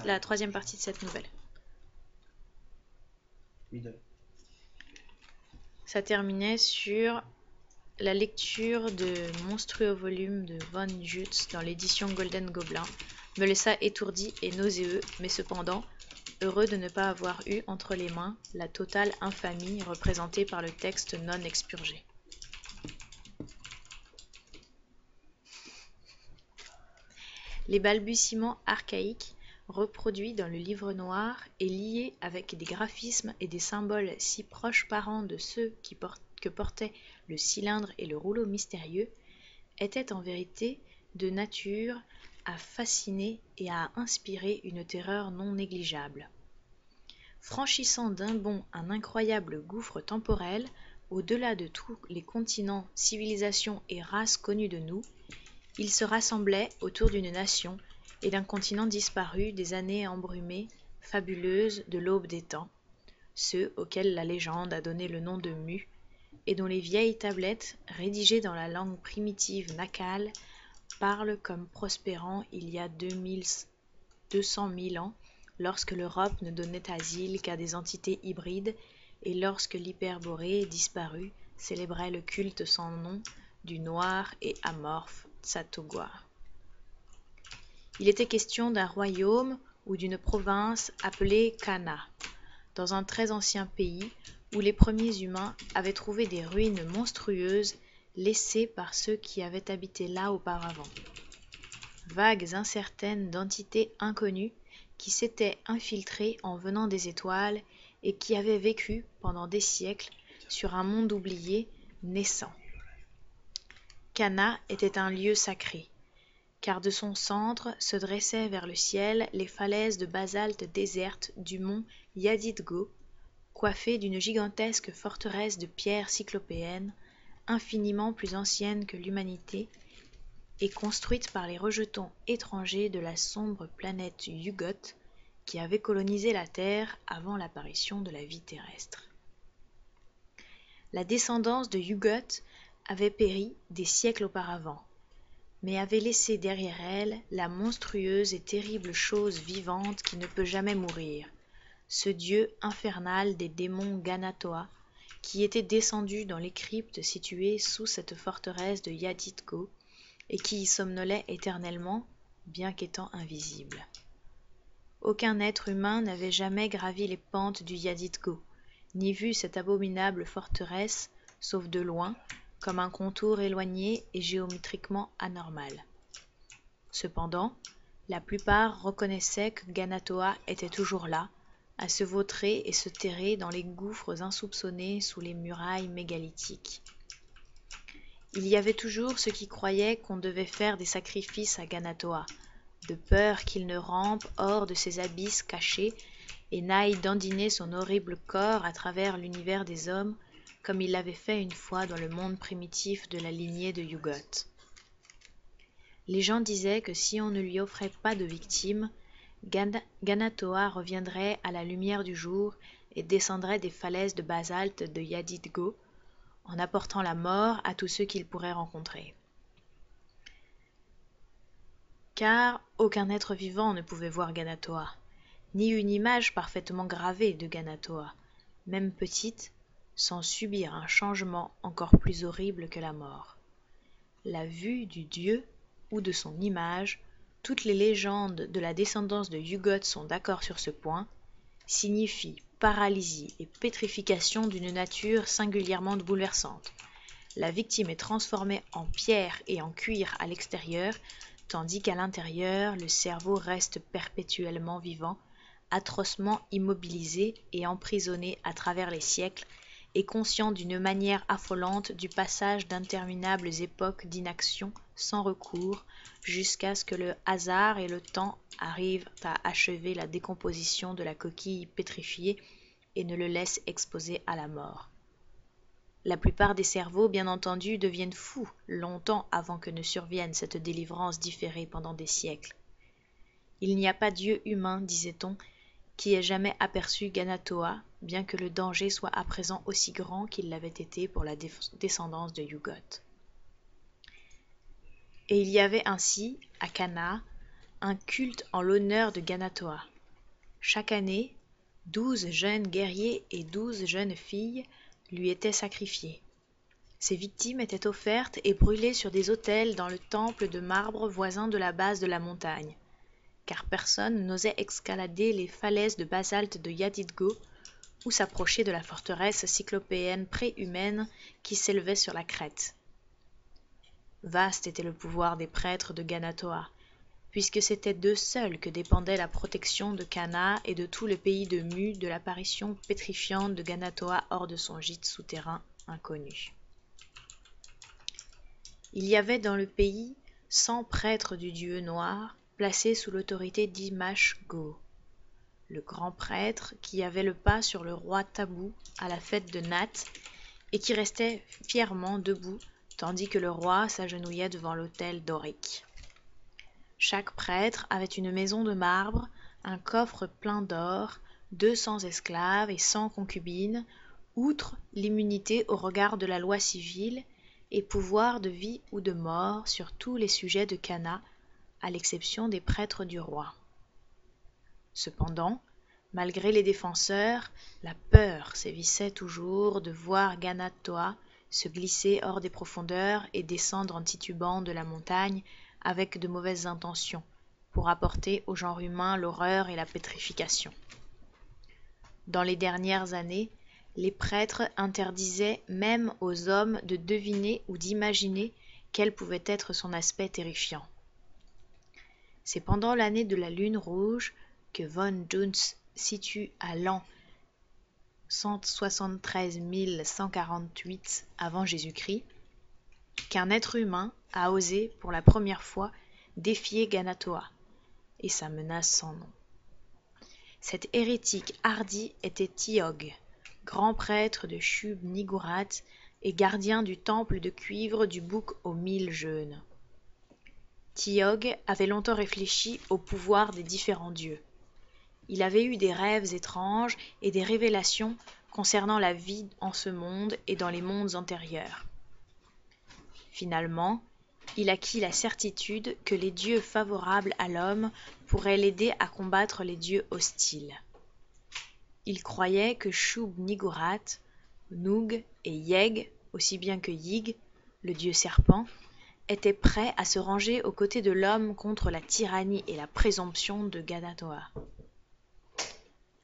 la troisième partie de cette nouvelle. Ça terminait sur la lecture de monstrueux volumes de von Jutz dans l'édition Golden Gobelin me laissa étourdi et nauséeux, mais cependant heureux de ne pas avoir eu entre les mains la totale infamie représentée par le texte non expurgé. Les balbutiements archaïques reproduits dans le livre noir et liés avec des graphismes et des symboles si proches parents de ceux que portaient le cylindre et le rouleau mystérieux, étaient en vérité de nature à fasciner et à inspirer une terreur non négligeable. Franchissant d'un bond un incroyable gouffre temporel, au-delà de tous les continents, civilisations et races connues de nous, ils se rassemblaient autour d'une nation et d'un continent disparu des années embrumées, fabuleuses de l'aube des temps, ceux auxquels la légende a donné le nom de Mu, et dont les vieilles tablettes, rédigées dans la langue primitive nacale, parlent comme prospérant il y a 200 000 ans, lorsque l'Europe ne donnait asile qu'à des entités hybrides, et lorsque l'Hyperborée, disparue, célébrait le culte sans nom du noir et amorphe Tsathoggua. Il était question d'un royaume ou d'une province appelée Cana, dans un très ancien pays où les premiers humains avaient trouvé des ruines monstrueuses laissées par ceux qui avaient habité là auparavant. Vagues incertaines d'entités inconnues qui s'étaient infiltrées en venant des étoiles et qui avaient vécu pendant des siècles sur un monde oublié, naissant. Cana était un lieu sacré, car de son centre se dressaient vers le ciel les falaises de basalte désertes du mont Yadidgo, coiffées d'une gigantesque forteresse de pierres cyclopéennes, infiniment plus ancienne que l'humanité, et construite par les rejetons étrangers de la sombre planète Yugoth, qui avait colonisé la Terre avant l'apparition de la vie terrestre. La descendance de Yugoth avait péri des siècles auparavant, mais avait laissé derrière elle la monstrueuse et terrible chose vivante qui ne peut jamais mourir, ce dieu infernal des démons Ganatoa, qui était descendu dans les cryptes situées sous cette forteresse de Yadidgo et qui y somnolait éternellement, bien qu'étant invisible. Aucun être humain n'avait jamais gravi les pentes du Yadidgo, ni vu cette abominable forteresse, sauf de loin, comme un contour éloigné et géométriquement anormal. Cependant, la plupart reconnaissaient que Ganatoa était toujours là, à se vautrer et se terrer dans les gouffres insoupçonnés sous les murailles mégalithiques. Il y avait toujours ceux qui croyaient qu'on devait faire des sacrifices à Ganatoa, de peur qu'il ne rampe hors de ses abysses cachés et n'aille dandiner son horrible corps à travers l'univers des hommes, comme il l'avait fait une fois dans le monde primitif de la lignée de Yugoth. Les gens disaient que si on ne lui offrait pas de victimes, Ganatoa reviendrait à la lumière du jour et descendrait des falaises de basalte de Yadidgo, en apportant la mort à tous ceux qu'il pourrait rencontrer. Car aucun être vivant ne pouvait voir Ganatoa, ni une image parfaitement gravée de Ganatoa, même petite, sans subir un changement encore plus horrible que la mort. La vue du dieu ou de son image, toutes les légendes de la descendance de Yugoth sont d'accord sur ce point, signifie paralysie et pétrification d'une nature singulièrement bouleversante. La victime est transformée en pierre et en cuir à l'extérieur, tandis qu'à l'intérieur, le cerveau reste perpétuellement vivant, atrocement immobilisé et emprisonné à travers les siècles, et conscient d'une manière affolante du passage d'interminables époques d'inaction sans recours, jusqu'à ce que le hasard et le temps arrivent à achever la décomposition de la coquille pétrifiée et ne le laissent exposé à la mort. La plupart des cerveaux, bien entendu, deviennent fous longtemps avant que ne survienne cette délivrance différée pendant des siècles. Il n'y a pas dieu humain, disait-on, qui ait jamais aperçu Ganatoa, bien que le danger soit à présent aussi grand qu'il l'avait été pour la descendance de Yugoth. Et il y avait ainsi, à Cana, un culte en l'honneur de Ganatoa. Chaque année, 12 jeunes guerriers et 12 jeunes filles lui étaient sacrifiés. Ces victimes étaient offertes et brûlées sur des autels dans le temple de marbre voisin de la base de la montagne, car personne n'osait escalader les falaises de basalte de Yadidgo ou s'approcher de la forteresse cyclopéenne préhumaine qui s'élevait sur la crête. Vaste était le pouvoir des prêtres de Ganatoa, puisque c'était d'eux seuls que dépendait la protection de Cana et de tout le pays de Mu de l'apparition pétrifiante de Ganatoa hors de son gîte souterrain inconnu. Il y avait dans le pays 100 prêtres du dieu noir, placés sous l'autorité d'Imash-Go, le grand prêtre qui avait le pas sur le roi Tabou à la fête de Nat et qui restait fièrement debout tandis que le roi s'agenouillait devant l'autel dorique. Chaque prêtre avait une maison de marbre, un coffre plein d'or, 200 esclaves et 100 concubines, outre l'immunité au regard de la loi civile et pouvoir de vie ou de mort sur tous les sujets de Cana, à l'exception des prêtres du roi. Cependant, malgré les défenseurs, la peur sévissait toujours de voir Ganatoa se glisser hors des profondeurs et descendre en titubant de la montagne avec de mauvaises intentions, pour apporter au genre humain l'horreur et la pétrification. Dans les dernières années, les prêtres interdisaient même aux hommes de deviner ou d'imaginer quel pouvait être son aspect terrifiant. C'est pendant l'année de la Lune Rouge que von Duns situe à l'an 173 148 avant Jésus-Christ, qu'un être humain a osé pour la première fois défier Ganatoa et sa menace sans nom. Cet hérétique hardi était Tiog, grand prêtre de Shub-Niggurath et gardien du temple de cuivre du bouc aux 1000 jeûnes. Tiog avait longtemps réfléchi au pouvoir des différents dieux. Il avait eu des rêves étranges et des révélations concernant la vie en ce monde et dans les mondes antérieurs. Finalement, il acquit la certitude que les dieux favorables à l'homme pourraient l'aider à combattre les dieux hostiles. Il croyait que Shub-Niggurath, Nug et Yeg, aussi bien que Yig, le dieu serpent, étaient prêts à se ranger aux côtés de l'homme contre la tyrannie et la présomption de Ganatoa.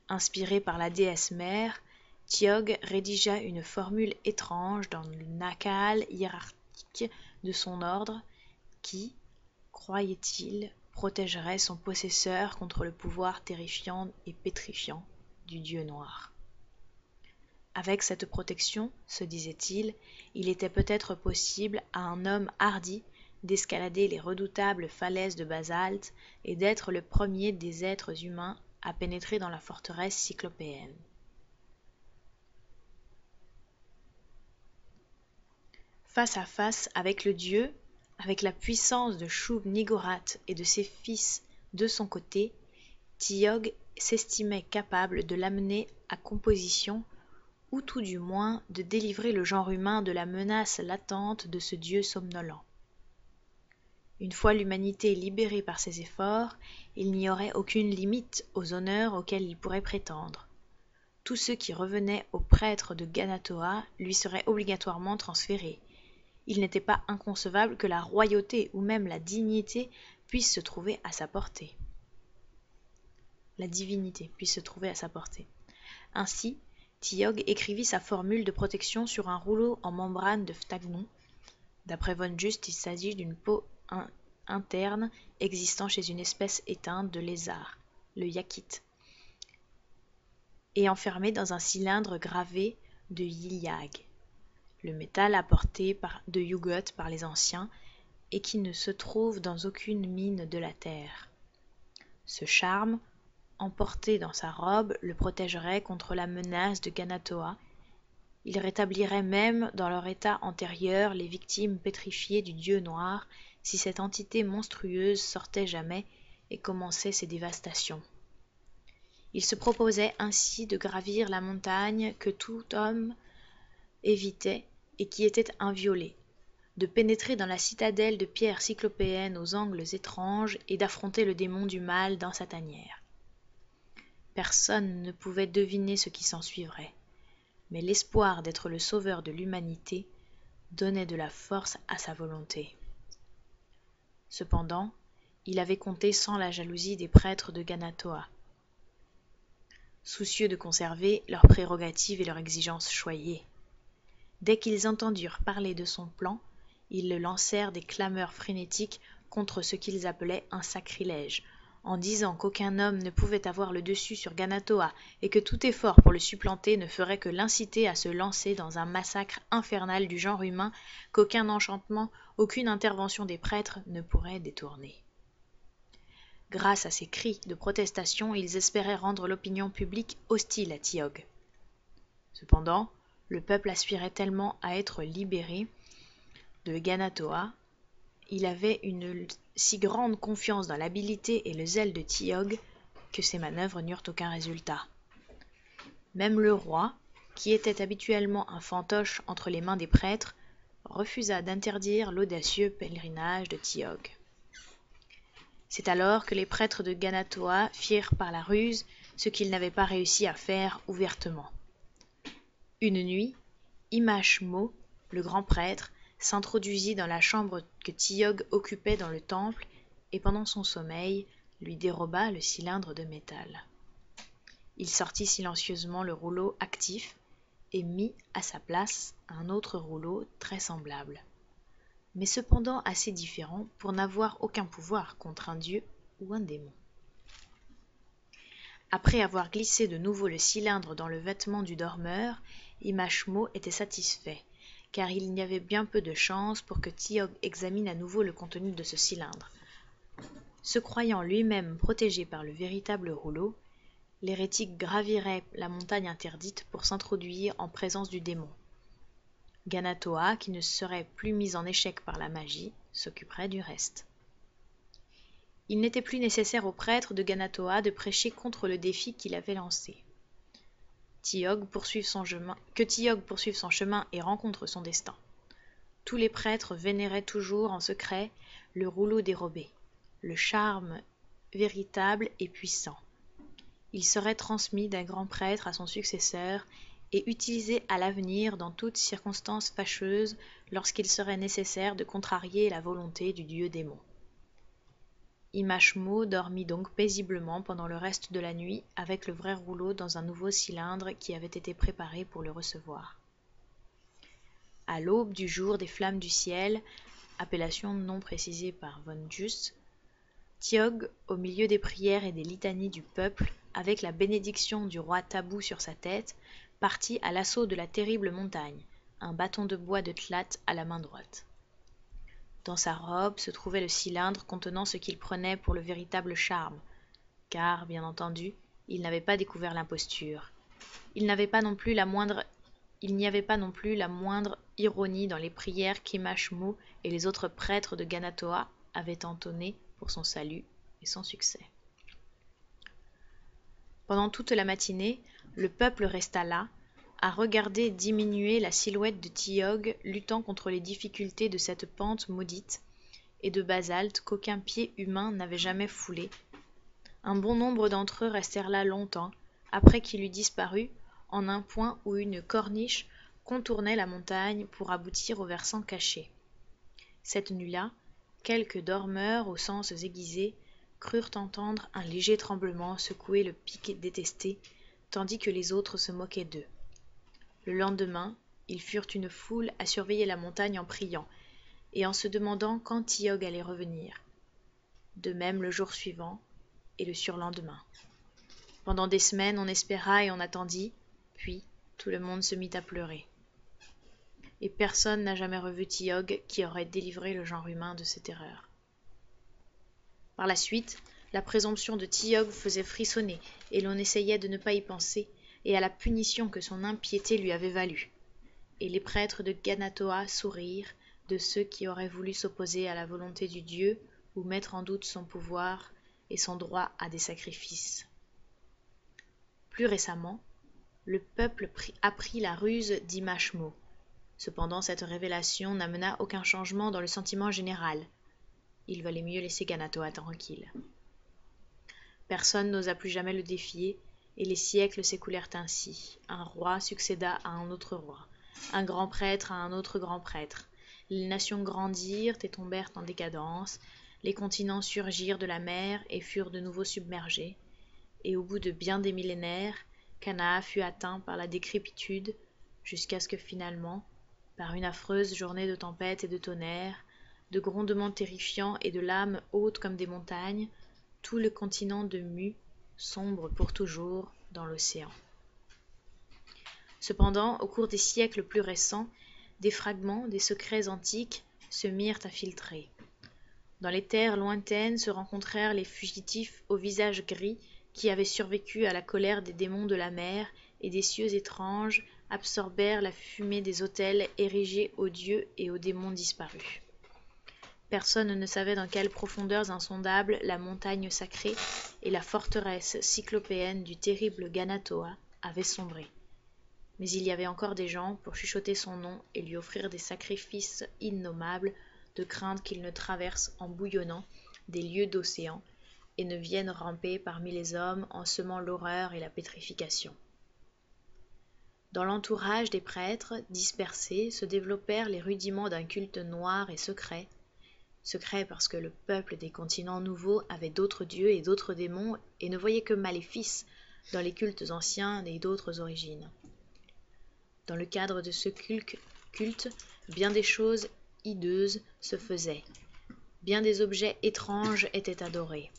Inspiré par la déesse mère, Tiog rédigea une formule étrange dans le Nakal hiérarchique de son ordre qui, croyait-il, protégerait son possesseur contre le pouvoir terrifiant et pétrifiant du dieu noir. Avec cette protection, se disait-il, il était peut-être possible à un homme hardi d'escalader les redoutables falaises de basalte et d'être le premier des êtres humains à pénétrer dans la forteresse cyclopéenne. Face à face avec le dieu, avec la puissance de Shub-Niggurath et de ses fils de son côté, Tiog s'estimait capable de l'amener à composition ou tout du moins de délivrer le genre humain de la menace latente de ce dieu somnolent. Une fois l'humanité libérée par ses efforts, il n'y aurait aucune limite aux honneurs auxquels il pourrait prétendre. Tous ceux qui revenaient au prêtre de Ganatoa lui seraient obligatoirement transférés. Il n'était pas inconcevable que la royauté ou même la dignité puisse se trouver à sa portée. La divinité puisse se trouver à sa portée. Ainsi, Tiog écrivit sa formule de protection sur un rouleau en membrane de phtagnon. D'après von Just, il s'agit d'une peau interne existant chez une espèce éteinte de lézard, le yakit, et enfermée dans un cylindre gravé de Yilyag, le métal apporté de Yugot par les anciens et qui ne se trouve dans aucune mine de la terre. Ce charme, emporté dans sa robe, le protégerait contre la menace de Ganatoa. Il rétablirait même dans leur état antérieur les victimes pétrifiées du dieu noir si cette entité monstrueuse sortait jamais et commençait ses dévastations. Il se proposait ainsi de gravir la montagne que tout homme évitait et qui était inviolée, de pénétrer dans la citadelle de pierre cyclopéenne aux angles étranges et d'affronter le démon du mal dans sa tanière. Personne ne pouvait deviner ce qui s'ensuivrait, mais l'espoir d'être le sauveur de l'humanité donnait de la force à sa volonté. Cependant, il avait compté sans la jalousie des prêtres de Ganatoa, soucieux de conserver leurs prérogatives et leurs exigences choyées. Dès qu'ils entendirent parler de son plan, ils le lancèrent des clameurs frénétiques contre ce qu'ils appelaient un sacrilège, en disant qu'aucun homme ne pouvait avoir le dessus sur Ganatoa et que tout effort pour le supplanter ne ferait que l'inciter à se lancer dans un massacre infernal du genre humain qu'aucun enchantement, aucune intervention des prêtres ne pourrait détourner. Grâce à ces cris de protestation, ils espéraient rendre l'opinion publique hostile à Tiog. Cependant, le peuple aspirait tellement à être libéré de Ganatoa, il avait une si grande confiance dans l'habileté et le zèle de Tiog que ses manœuvres n'eurent aucun résultat. Même le roi, qui était habituellement un fantoche entre les mains des prêtres, refusa d'interdire l'audacieux pèlerinage de Tiog. C'est alors que les prêtres de Ganatoa firent par la ruse ce qu'ils n'avaient pas réussi à faire ouvertement. Une nuit, Imashmo, le grand prêtre, s'introduisit dans la chambre que Tiog occupait dans le temple et pendant son sommeil lui déroba le cylindre de métal. Il sortit silencieusement le rouleau actif et mit à sa place un autre rouleau très semblable, mais cependant assez différent pour n'avoir aucun pouvoir contre un dieu ou un démon. Après avoir glissé de nouveau le cylindre dans le vêtement du dormeur, Imashmo était satisfait, car il y avait bien peu de chance pour que Tiog examine à nouveau le contenu de ce cylindre. Se croyant lui-même protégé par le véritable rouleau, l'hérétique gravirait la montagne interdite pour s'introduire en présence du démon. Ganatoa, qui ne serait plus mis en échec par la magie, s'occuperait du reste. Il n'était plus nécessaire au prêtre de Ganatoa de prêcher contre le défi qu'il avait lancé. Que Tiog poursuive son chemin et rencontre son destin. Tous les prêtres vénéraient toujours en secret le rouleau dérobé, le charme véritable et puissant. Il serait transmis d'un grand prêtre à son successeur et utilisé à l'avenir dans toute circonstance fâcheuse lorsqu'il serait nécessaire de contrarier la volonté du dieu démon. Imashmo dormit donc paisiblement pendant le reste de la nuit avec le vrai rouleau dans un nouveau cylindre qui avait été préparé pour le recevoir. À l'aube du jour des flammes du ciel, appellation non précisée par von Just, Tiog, au milieu des prières et des litanies du peuple, avec la bénédiction du roi Tabou sur sa tête, partit à l'assaut de la terrible montagne, un bâton de bois de Tlat à la main droite. Dans sa robe se trouvait le cylindre contenant ce qu'il prenait pour le véritable charme, car, bien entendu, il n'avait pas découvert l'imposture. Il n'y avait pas non plus la moindre ironie dans les prières qu'Imashmo et les autres prêtres de Ganatoa avaient entonnées pour son salut et son succès. Pendant toute la matinée, le peuple resta là, à regarder diminuer la silhouette de Tiog luttant contre les difficultés de cette pente maudite et de basalte qu'aucun pied humain n'avait jamais foulée. Un bon nombre d'entre eux restèrent là longtemps, après qu'il eut disparu, en un point où une corniche contournait la montagne pour aboutir au versant caché. Cette nuit-là, quelques dormeurs aux sens aiguisés crurent entendre un léger tremblement secouer le pic détesté, tandis que les autres se moquaient d'eux. Le lendemain, ils furent une foule à surveiller la montagne en priant, et en se demandant quand Tiog allait revenir. De même le jour suivant et le surlendemain. Pendant des semaines, on espéra et on attendit, puis tout le monde se mit à pleurer. Et personne n'a jamais revu Tiog qui aurait délivré le genre humain de ses terreurs. Par la suite, la présomption de Tiog faisait frissonner, et l'on essayait de ne pas y penser, et à la punition que son impiété lui avait value. Et les prêtres de Ganatoa sourirent de ceux qui auraient voulu s'opposer à la volonté du Dieu ou mettre en doute son pouvoir et son droit à des sacrifices. Plus récemment, le peuple apprit la ruse d'Imashmo. Cependant, cette révélation n'amena aucun changement dans le sentiment général. Il valait mieux laisser Ganatoa tranquille. Personne n'osa plus jamais le défier, et les siècles s'écoulèrent ainsi. Un roi succéda à un autre roi, un grand prêtre à un autre grand prêtre. Les nations grandirent et tombèrent en décadence, les continents surgirent de la mer et furent de nouveau submergés, et au bout de bien des millénaires, Canaa fut atteint par la décrépitude, jusqu'à ce que finalement, par une affreuse journée de tempête et de tonnerre, de grondements terrifiants et de lames hautes comme des montagnes, tout le continent de Mu sombre pour toujours dans l'océan. Cependant, au cours des siècles plus récents, des fragments, des secrets antiques se mirent à filtrer. Dans les terres lointaines se rencontrèrent les fugitifs au visage gris qui avaient survécu à la colère des démons de la mer, et des cieux étranges absorbèrent la fumée des autels érigés aux dieux et aux démons disparus. Personne ne savait dans quelles profondeurs insondables la montagne sacrée et la forteresse cyclopéenne du terrible Ganatoa avaient sombré. Mais il y avait encore des gens pour chuchoter son nom et lui offrir des sacrifices innommables, de crainte qu'il ne traverse en bouillonnant des lieues d'océan et ne vienne ramper parmi les hommes en semant l'horreur et la pétrification. Dans l'entourage des prêtres dispersés se développèrent les rudiments d'un culte noir et secret parce que le peuple des continents nouveaux avait d'autres dieux et d'autres démons et ne voyait que maléfices dans les cultes anciens et d'autres origines. Dans le cadre de ce culte, bien des choses hideuses se faisaient, bien des objets étranges étaient adorés.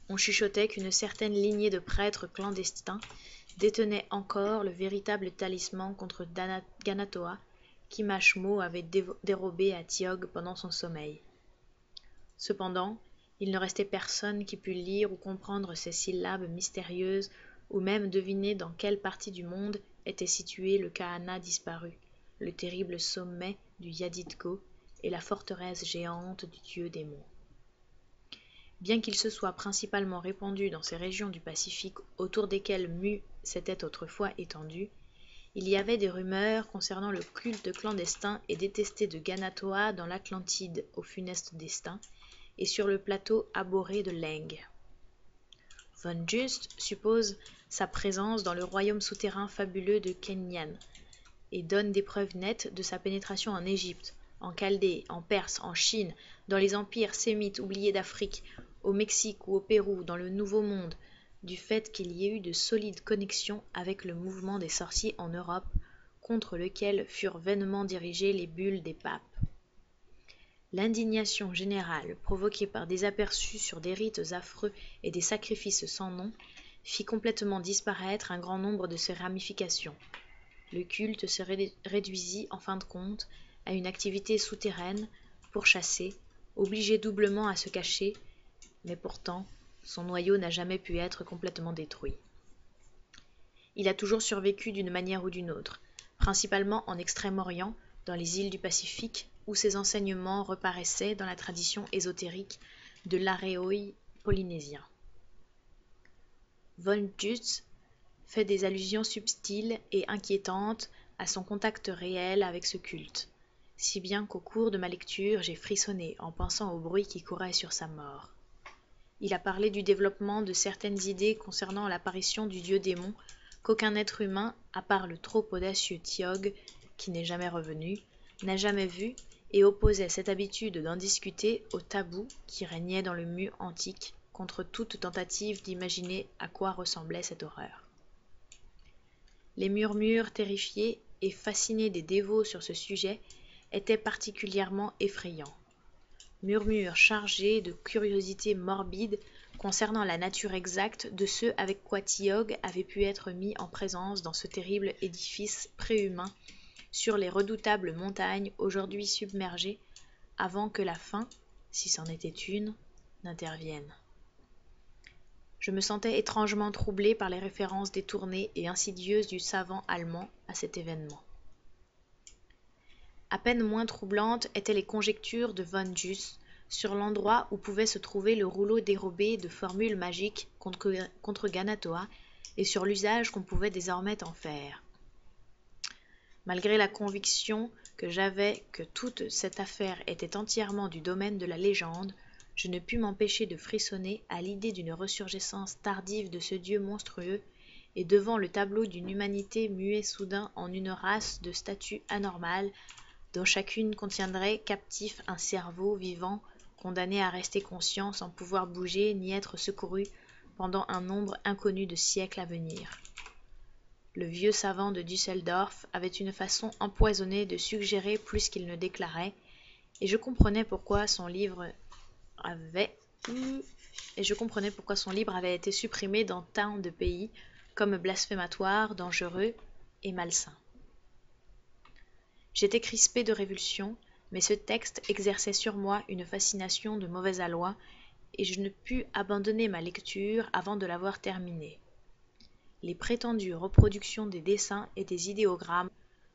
On chuchotait qu'une certaine lignée de prêtres clandestins détenait encore le véritable talisman contre Ganatoa qu'Imachmo avait dérobé à Tiog pendant son sommeil. Cependant, il ne restait personne qui pût lire ou comprendre ces syllabes mystérieuses ou même deviner dans quelle partie du monde était situé le Kahana disparu, le terrible sommet du Yadidgo et la forteresse géante du dieu démon. Bien qu'il se soit principalement répandu dans ces régions du Pacifique autour desquelles Mu s'était autrefois étendu, il y avait des rumeurs concernant le culte clandestin et détesté de Ganatoa dans l'Atlantide au funeste destin et sur le plateau abhorré de Leng. Von Just suppose sa présence dans le royaume souterrain fabuleux de Kenyan et donne des preuves nettes de sa pénétration en Égypte, en Chaldée, en Perse, en Chine, dans les empires sémites oubliés d'Afrique, au Mexique ou au Pérou, dans le Nouveau Monde, du fait qu'il y ait eu de solides connexions avec le mouvement des sorciers en Europe, contre lequel furent vainement dirigées les bulles des papes. L'indignation générale, provoquée par des aperçus sur des rites affreux et des sacrifices sans nom, fit complètement disparaître un grand nombre de ces ramifications. Le culte se réduisit, en fin de compte, à une activité souterraine, pourchassée, obligée doublement à se cacher, mais pourtant, son noyau n'a jamais pu être complètement détruit. Il a toujours survécu d'une manière ou d'une autre, principalement en Extrême-Orient, dans les îles du Pacifique, où ses enseignements reparaissaient dans la tradition ésotérique de l'aréoi polynésien. Von Just fait des allusions subtiles et inquiétantes à son contact réel avec ce culte, si bien qu'au cours de ma lecture j'ai frissonné en pensant au bruit qui courait sur sa mort. Il a parlé du développement de certaines idées concernant l'apparition du dieu démon qu'aucun être humain, à part le trop audacieux Tiog, qui n'est jamais revenu, n'a jamais vu, et opposait cette habitude d'en discuter au tabou qui régnait dans le Mu antique contre toute tentative d'imaginer à quoi ressemblait cette horreur. Les murmures terrifiés et fascinés des dévots sur ce sujet étaient particulièrement effrayants. Murmures chargés de curiosité morbide concernant la nature exacte de ce avec quoi Tiog avait pu être mis en présence dans ce terrible édifice préhumain sur les redoutables montagnes aujourd'hui submergées avant que la fin, si c'en était une, n'intervienne. Je me sentais étrangement troublé par les références détournées et insidieuses du savant allemand à cet événement. À peine moins troublantes étaient les conjectures de Von Just sur l'endroit où pouvait se trouver le rouleau dérobé de formules magiques contre Ganatoa et sur l'usage qu'on pouvait désormais en faire. Malgré la conviction que j'avais que toute cette affaire était entièrement du domaine de la légende, je ne pus m'empêcher de frissonner à l'idée d'une ressurgescence tardive de ce dieu monstrueux, et devant le tableau d'une humanité muée soudain en une race de statues anormales, dont chacune contiendrait captif un cerveau vivant, condamné à rester conscient sans pouvoir bouger ni être secouru pendant un nombre inconnu de siècles à venir. Le vieux savant de Düsseldorf avait une façon empoisonnée de suggérer plus qu'il ne déclarait, et je comprenais pourquoi son livre avait été supprimé dans tant de pays comme blasphématoire, dangereux et malsain. J'étais crispé de révulsion, mais ce texte exerçait sur moi une fascination de mauvais aloi, et je ne pus abandonner ma lecture avant de l'avoir terminée. Les prétendues reproductions des dessins et des idéogrammes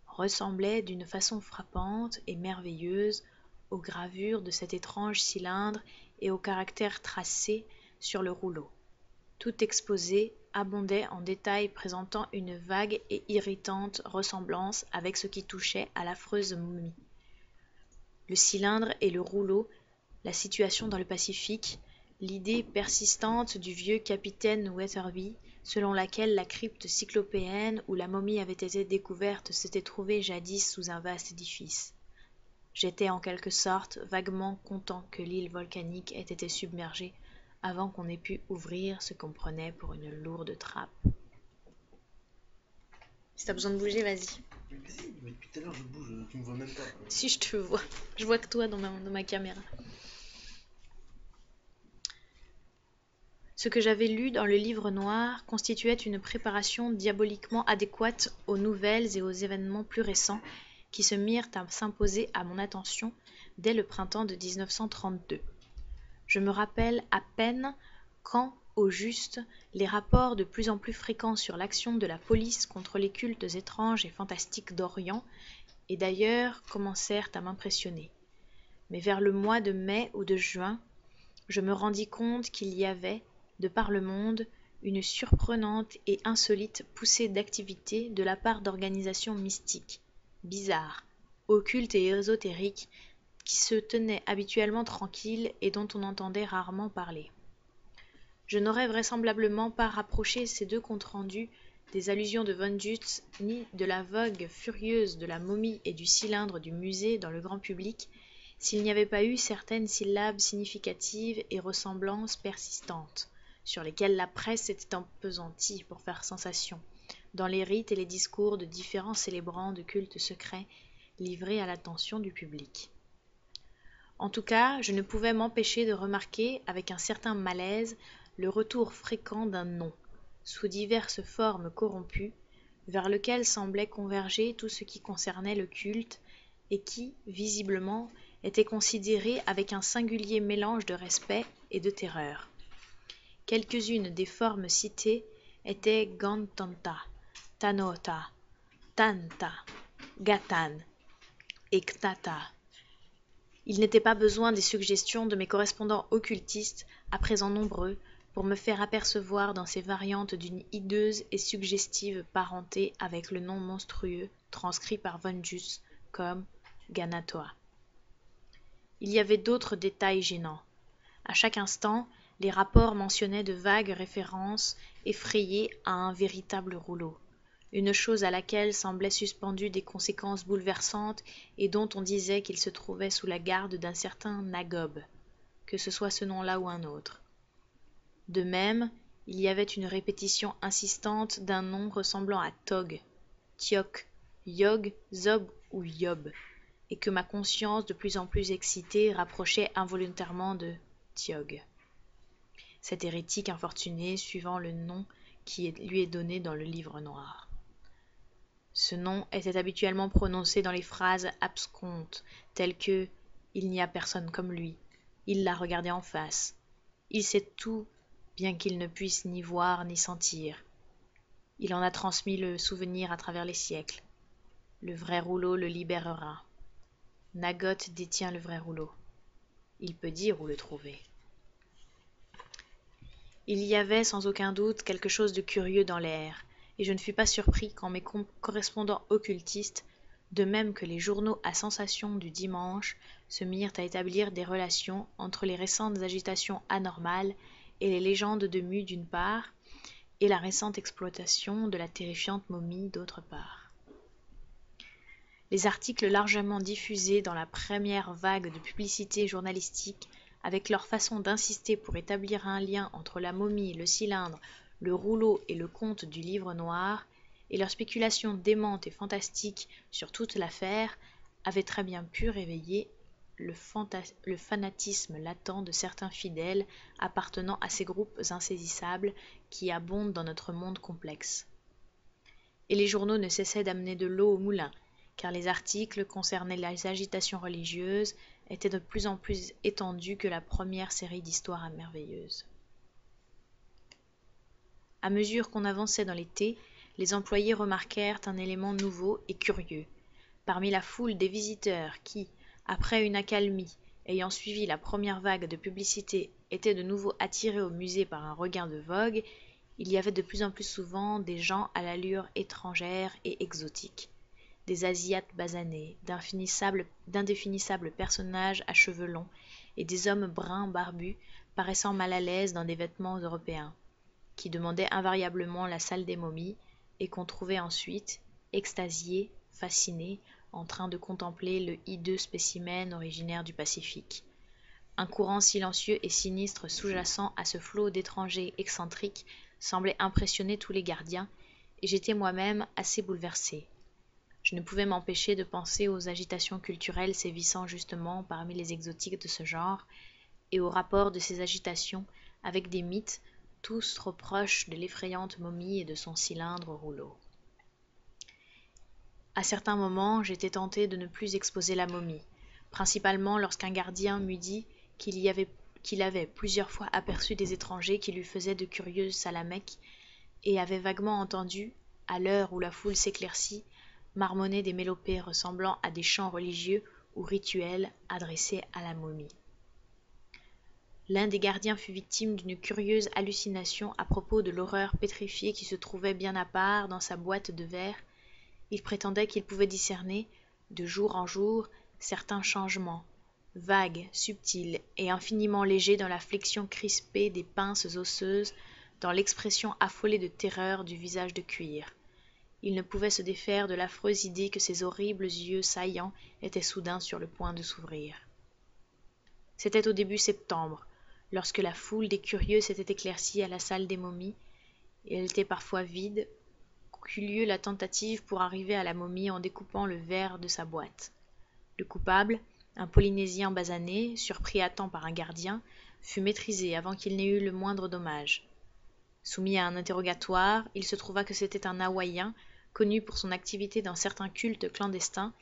ressemblaient d'une façon frappante et merveilleuse aux gravures de cet étrange cylindre et aux caractères tracés sur le rouleau. Tout exposé abondait en détails présentant une vague et irritante ressemblance avec ce qui touchait à l'affreuse momie. Le cylindre et le rouleau, la situation dans le Pacifique, l'idée persistante du vieux capitaine Weatherby, selon laquelle la crypte cyclopéenne où la momie avait été découverte s'était trouvée jadis sous un vaste édifice. J'étais en quelque sorte vaguement content que l'île volcanique ait été submergée avant qu'on ait pu ouvrir ce qu'on prenait pour une lourde trappe. Si t'as besoin de bouger, vas-y. Mais depuis tout à l'heure je bouge, tu me vois même pas. Si, je te vois. Je vois que toi dans ma caméra. Ce que j'avais lu dans le livre noir constituait une préparation diaboliquement adéquate aux nouvelles et aux événements plus récents qui se mirent à s'imposer à mon attention dès le printemps de 1932. Je me rappelle à peine quand, au juste, les rapports de plus en plus fréquents sur l'action de la police contre les cultes étranges et fantastiques d'Orient et d'ailleurs commencèrent à m'impressionner. Mais vers le mois de mai ou de juin, je me rendis compte qu'il y avait, de par le monde, une surprenante et insolite poussée d'activité de la part d'organisations mystiques, bizarres, occultes et ésotériques, qui se tenaient habituellement tranquilles et dont on entendait rarement parler. Je n'aurais vraisemblablement pas rapproché ces deux comptes rendus des allusions de Von Jutz ni de la vogue furieuse de la momie et du cylindre du musée dans le grand public s'il n'y avait pas eu certaines syllabes significatives et ressemblances persistantes, sur lesquelles la presse s'était appesantie pour faire sensation, dans les rites et les discours de différents célébrants de cultes secrets livrés à l'attention du public. En tout cas, je ne pouvais m'empêcher de remarquer avec un certain malaise le retour fréquent d'un nom, sous diverses formes corrompues, vers lequel semblait converger tout ce qui concernait le culte et qui, visiblement, était considéré avec un singulier mélange de respect et de terreur. Quelques-unes des formes citées étaient Gantanta, Tanota, Tanta, Gatan et Ktata. Il n'était pas besoin des suggestions de mes correspondants occultistes, à présent nombreux, pour me faire apercevoir dans ces variantes d'une hideuse et suggestive parenté avec le nom monstrueux transcrit par Von Jutz comme Ganatoa. Il y avait d'autres détails gênants. À chaque instant, les rapports mentionnaient de vagues références effrayées à un véritable rouleau, une chose à laquelle semblaient suspendues des conséquences bouleversantes et dont on disait qu'il se trouvait sous la garde d'un certain Nagob, que ce soit ce nom-là ou un autre. De même, il y avait une répétition insistante d'un nom ressemblant à Tog, Tiok, Yog, Zob ou Yob, et que ma conscience de plus en plus excitée rapprochait involontairement de Tiog, cet hérétique infortuné suivant le nom qui lui est donné dans le livre noir. Ce nom était habituellement prononcé dans les phrases abscontes, telles que « il n'y a personne comme lui »,« il l'a regardé en face »,« il sait tout, bien qu'il ne puisse ni voir ni sentir », « il en a transmis le souvenir à travers les siècles »,« le vrai rouleau le libérera », « Nagot détient le vrai rouleau », il peut dire où le trouver. Il y avait sans aucun doute quelque chose de curieux dans l'air, et je ne fus pas surpris quand mes correspondants occultistes, de même que les journaux à sensation du dimanche se mirent à établir des relations entre les récentes agitations anormales et les légendes de Mu d'une part, et la récente exploitation de la terrifiante momie d'autre part. Les articles largement diffusés dans la première vague de publicité journalistique, avec leur façon d'insister pour établir un lien entre la momie, le cylindre, le rouleau et le conte du livre noir, et leurs spéculations démentes et fantastiques sur toute l'affaire, avaient très bien pu réveiller le fanatisme latent de certains fidèles appartenant à ces groupes insaisissables qui abondent dans notre monde complexe. Et les journaux ne cessaient d'amener de l'eau au moulin, car les articles concernant les agitations religieuses étaient de plus en plus étendus que la première série d'histoires merveilleuses. À mesure qu'on avançait dans l'été, les employés remarquèrent un élément nouveau et curieux. Parmi la foule des visiteurs qui, après une accalmie, ayant suivi la première vague de publicité, étaient de nouveau attirés au musée par un regain de vogue, il y avait de plus en plus souvent des gens à l'allure étrangère et exotique. Des Asiates basanés, d'indéfinissables personnages à cheveux longs, et des hommes bruns barbus, paraissant mal à l'aise dans des vêtements européens, qui demandaient invariablement la salle des momies, et qu'on trouvait ensuite, extasiés, fascinés, en train de contempler le hideux spécimen originaire du Pacifique. Un courant silencieux et sinistre sous-jacent à ce flot d'étrangers excentriques semblait impressionner tous les gardiens, et j'étais moi-même assez bouleversé. Je ne pouvais m'empêcher de penser aux agitations culturelles sévissant justement parmi les exotiques de ce genre, et au rapport de ces agitations avec des mythes tous trop proches de l'effrayante momie et de son cylindre au rouleau. À certains moments, j'étais tenté de ne plus exposer la momie, principalement lorsqu'un gardien m'eût dit qu'il avait plusieurs fois aperçu des étrangers qui lui faisaient de curieuses salamèques, et avait vaguement entendu, à l'heure où la foule s'éclaircit, marmonner des mélopées ressemblant à des chants religieux ou rituels adressés à la momie. L'un des gardiens fut victime d'une curieuse hallucination à propos de l'horreur pétrifiée qui se trouvait bien à part dans sa boîte de verre. Il prétendait qu'il pouvait discerner, de jour en jour, certains changements, vagues, subtils et infiniment légers dans la flexion crispée des pinces osseuses, dans l'expression affolée de terreur du visage de cuir. Il ne pouvait se défaire de l'affreuse idée que ses horribles yeux saillants étaient soudain sur le point de s'ouvrir. C'était au début septembre, lorsque la foule des curieux s'était éclaircie à la salle des momies, et elle était parfois vide, qu'eut lieu la tentative pour arriver à la momie en découpant le verre de sa boîte. Le coupable, un Polynésien basané, surpris à temps par un gardien, fut maîtrisé avant qu'il n'ait eu le moindre dommage. Soumis à un interrogatoire, il se trouva que c'était un Hawaïen, connu pour son activité dans certains cultes clandestins,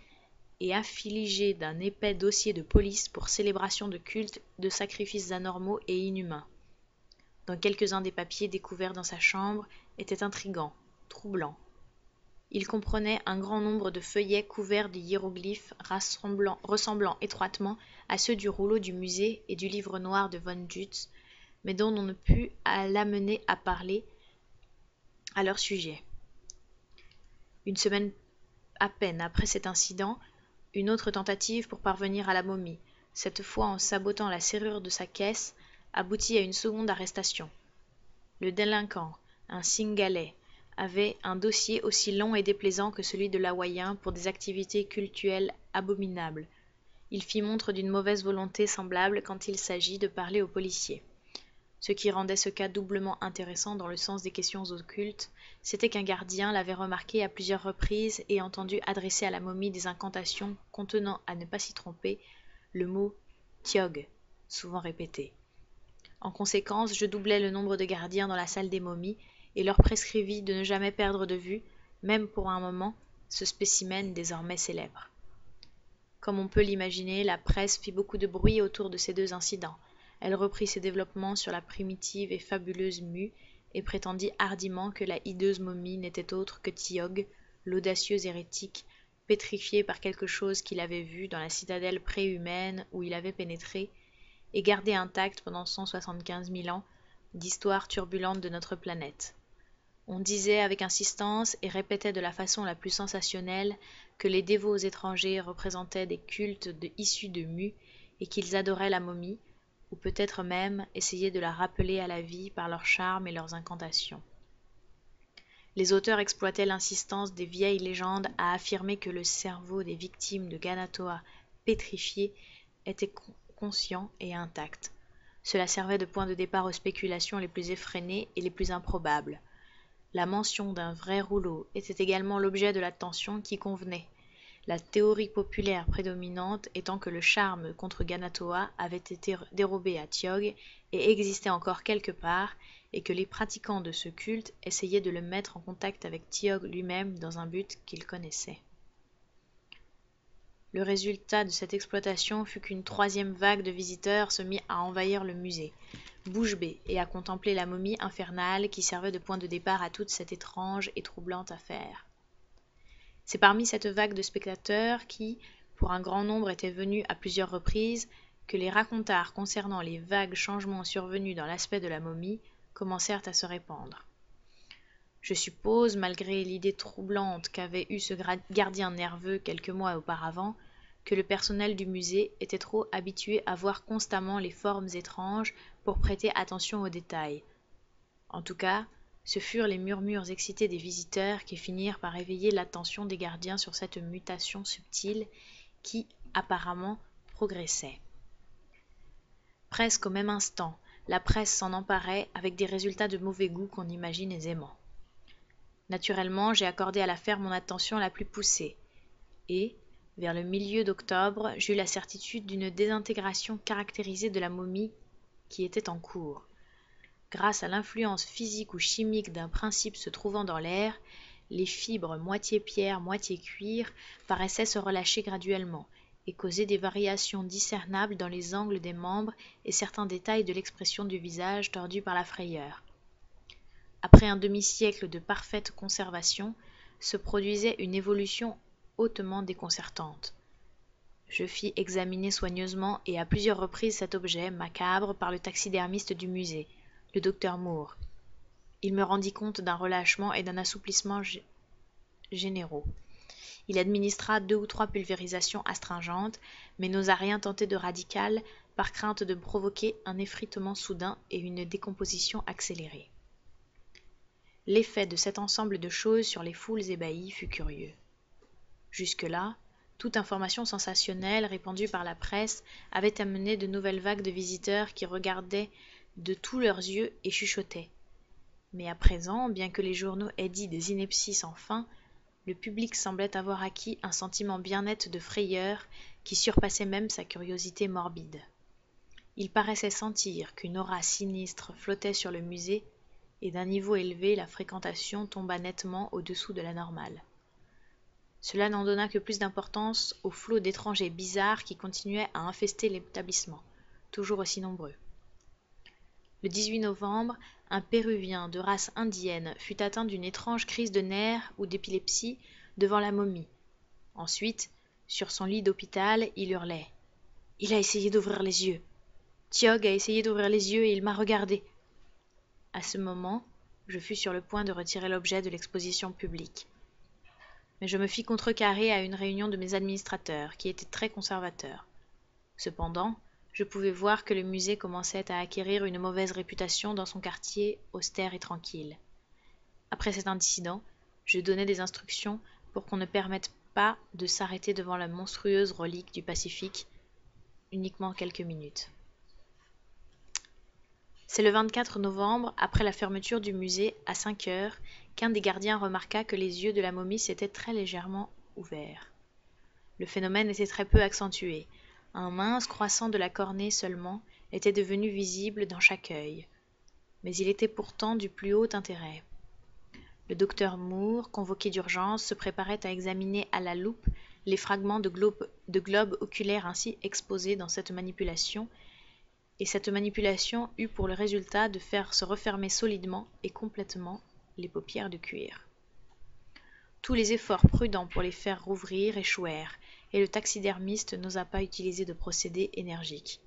et affligé d'un épais dossier de police pour célébration de cultes, de sacrifices anormaux et inhumains. Dont quelques-uns des papiers découverts dans sa chambre étaient intrigants, troublants. Il comprenait un grand nombre de feuillets couverts de hiéroglyphes ressemblant étroitement à ceux du rouleau du musée et du livre noir de von Jutz, mais dont on ne put l'amener à parler à leur sujet. Une semaine à peine après cet incident, une autre tentative pour parvenir à la momie, cette fois en sabotant la serrure de sa caisse, aboutit à une seconde arrestation. Le délinquant, un Singalais, avait un dossier aussi long et déplaisant que celui de l'Hawaïen pour des activités cultuelles abominables. Il fit montre d'une mauvaise volonté semblable quand il s'agit de parler aux policiers. Ce qui rendait ce cas doublement intéressant dans le sens des questions occultes, c'était qu'un gardien l'avait remarqué à plusieurs reprises et entendu adresser à la momie des incantations contenant, à ne pas s'y tromper, le mot « tiog », souvent répété. En conséquence, je doublai le nombre de gardiens dans la salle des momies et leur prescrivis de ne jamais perdre de vue, même pour un moment, ce spécimen désormais célèbre. Comme on peut l'imaginer, la presse fit beaucoup de bruit autour de ces deux incidents. Elle reprit ses développements sur la primitive et fabuleuse Mu et prétendit hardiment que la hideuse momie n'était autre que Tiog, l'audacieux hérétique, pétrifié par quelque chose qu'il avait vu dans la citadelle préhumaine où il avait pénétré et gardé intacte pendant 175 000 ans d'histoire turbulente de notre planète. On disait avec insistance et répétait de la façon la plus sensationnelle que les dévots étrangers représentaient des cultes issus de Mu et qu'ils adoraient la momie, ou peut-être même essayaient de la rappeler à la vie par leurs charmes et leurs incantations. Les auteurs exploitaient l'insistance des vieilles légendes à affirmer que le cerveau des victimes de Ganatoa pétrifié était conscient et intact. Cela servait de point de départ aux spéculations les plus effrénées et les plus improbables. La mention d'un vrai rouleau était également l'objet de l'attention qui convenait, la théorie populaire prédominante étant que le charme contre Ganatoa avait été dérobé à Thiog et existait encore quelque part, et que les pratiquants de ce culte essayaient de le mettre en contact avec Thiog lui-même dans un but qu'ils connaissaient. Le résultat de cette exploitation fut qu'une troisième vague de visiteurs se mit à envahir le musée, bouche bée, et à contempler la momie infernale qui servait de point de départ à toute cette étrange et troublante affaire. C'est parmi cette vague de spectateurs qui, pour un grand nombre, étaient venus à plusieurs reprises, que les racontars concernant les vagues changements survenus dans l'aspect de la momie commencèrent à se répandre. Je suppose, malgré l'idée troublante qu'avait eue ce gardien nerveux quelques mois auparavant, que le personnel du musée était trop habitué à voir constamment les formes étranges pour prêter attention aux détails. En tout cas, ce furent les murmures excités des visiteurs qui finirent par éveiller l'attention des gardiens sur cette mutation subtile qui, apparemment, progressait. Presque au même instant, la presse s'en emparait avec des résultats de mauvais goût qu'on imagine aisément. Naturellement, j'ai accordé à l'affaire mon attention la plus poussée, et, vers le milieu d'octobre, j'eus la certitude d'une désintégration caractérisée de la momie qui était en cours. Grâce à l'influence physique ou chimique d'un principe se trouvant dans l'air, les fibres moitié pierre, moitié cuir paraissaient se relâcher graduellement et causer des variations discernables dans les angles des membres et certains détails de l'expression du visage tordu par la frayeur. Après un demi-siècle de parfaite conservation, se produisait une évolution hautement déconcertante. Je fis examiner soigneusement et à plusieurs reprises cet objet macabre par le taxidermiste du musée, le docteur Moore. Il me rendit compte d'un relâchement et d'un assouplissement généraux. Il administra 2 ou 3 pulvérisations astringentes, mais n'osa rien tenter de radical par crainte de provoquer un effritement soudain et une décomposition accélérée. L'effet de cet ensemble de choses sur les foules ébahies fut curieux. Jusque-là, toute information sensationnelle répandue par la presse avait amené de nouvelles vagues de visiteurs qui regardaient de tous leurs yeux et chuchotaient. Mais à présent, bien que les journaux aient dit des inepties sans fin, le public semblait avoir acquis un sentiment bien net de frayeur qui surpassait même sa curiosité morbide. Il paraissait sentir qu'une aura sinistre flottait sur le musée, et d'un niveau élevé la fréquentation tomba nettement au-dessous de la normale. Cela n'en donna que plus d'importance au flot d'étrangers bizarres qui continuaient à infester l'établissement, toujours aussi nombreux. Le 18 novembre, un Péruvien de race indienne fut atteint d'une étrange crise de nerfs ou d'épilepsie devant la momie. Ensuite, sur son lit d'hôpital, il hurlait. « Il a essayé d'ouvrir les yeux. Thiog a essayé d'ouvrir les yeux et il m'a regardé. » À ce moment, je fus sur le point de retirer l'objet de l'exposition publique. Mais je me fis contrecarrer à une réunion de mes administrateurs, qui étaient très conservateurs. Cependant, je pouvais voir que le musée commençait à acquérir une mauvaise réputation dans son quartier austère et tranquille. Après cet incident, je donnai des instructions pour qu'on ne permette pas de s'arrêter devant la monstrueuse relique du Pacifique, uniquement quelques minutes. C'est le 24 novembre, après la fermeture du musée, à 5 heures, qu'un des gardiens remarqua que les yeux de la momie s'étaient très légèrement ouverts. Le phénomène était très peu accentué. Un mince croissant de la cornée seulement était devenu visible dans chaque œil. Mais il était pourtant du plus haut intérêt. Le docteur Moore, convoqué d'urgence, se préparait à examiner à la loupe les fragments de globes oculaires ainsi exposés dans cette manipulation, et cette manipulation eut pour le résultat de faire se refermer solidement et complètement les paupières de cuir. Tous les efforts prudents pour les faire rouvrir échouèrent, et le taxidermiste n'osa pas utiliser de procédé énergique.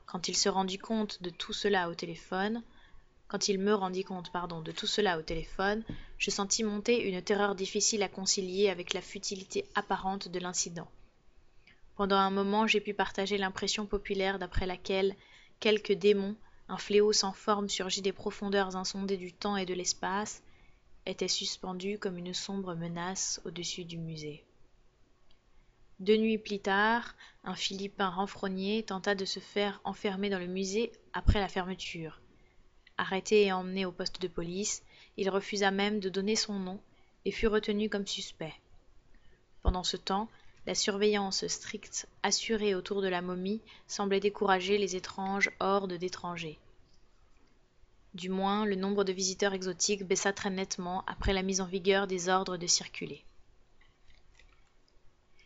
Quand il se rendit compte de tout cela au téléphone, Quand il me rendit compte, de tout cela au téléphone, je sentis monter une terreur difficile à concilier avec la futilité apparente de l'incident. Pendant un moment, j'ai pu partager l'impression populaire d'après laquelle quelque démon, un fléau sans forme surgi des profondeurs insondées du temps et de l'espace, était suspendu comme une sombre menace au-dessus du musée. 2 nuits plus tard, un Philippin renfrogné tenta de se faire enfermer dans le musée après la fermeture. Arrêté et emmené au poste de police, il refusa même de donner son nom et fut retenu comme suspect. Pendant ce temps, la surveillance stricte assurée autour de la momie semblait décourager les étranges hordes d'étrangers. Du moins, le nombre de visiteurs exotiques baissa très nettement après la mise en vigueur des ordres de circuler.